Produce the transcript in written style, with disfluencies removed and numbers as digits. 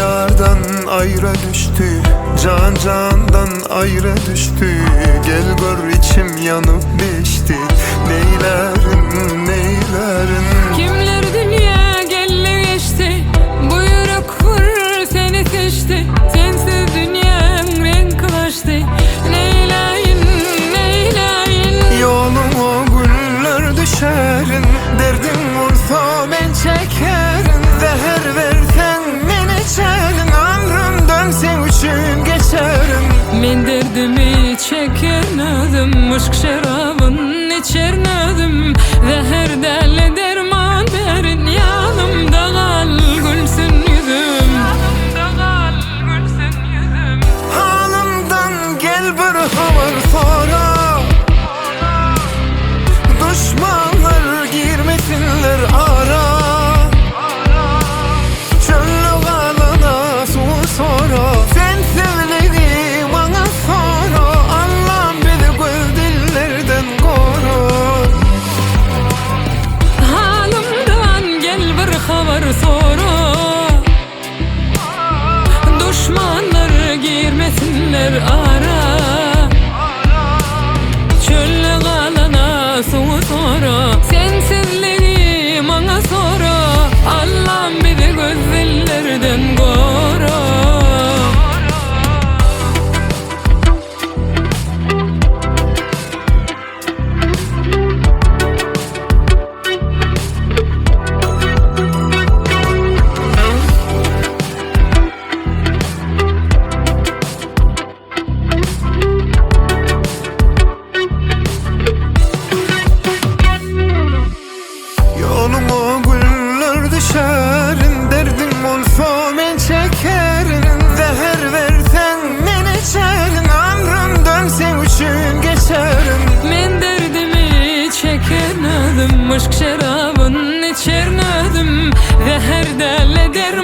yardan ayrı düştü, can candan ayrı düştü. Gel gör içim yanıp pişti, neylerin neylerin. Kimler dünya geldi geçti, bu yürek vurur seni seçti. Sensiz dünyam renklaştı, neyleyin neyleyin. Yoluma güller düşerin, derdin olsa ben çekerim. Zehir versen ben içerim, ömrüm dönsen üçün geçerim. Men derdimi çekernedim, aşk şarabın içernedim. Zehir derle derman verin, yanımda kal gülsün yüzüm. Halımdan gel bir haber sonra, düşmanlar girmesinler ara. Çöllü kalana su sonra, sen sevdiğim bana sonra. Allah'ım bizi göz dillerden koru. Halimden gel bir haber sonra, düşmanlar girmesinler ara. Çölle kalana su sonra, sensizliğim bana sonra. Allah'ım bizi gözlerden koru. Yoluma güller düşerin, derdin olsa ben çekerim. Zehir versen ben içerim, ömrüm dönsen üçün geçerim. Men derdimi çekernedim, aşk şarabın içernedim. Zehir derle derman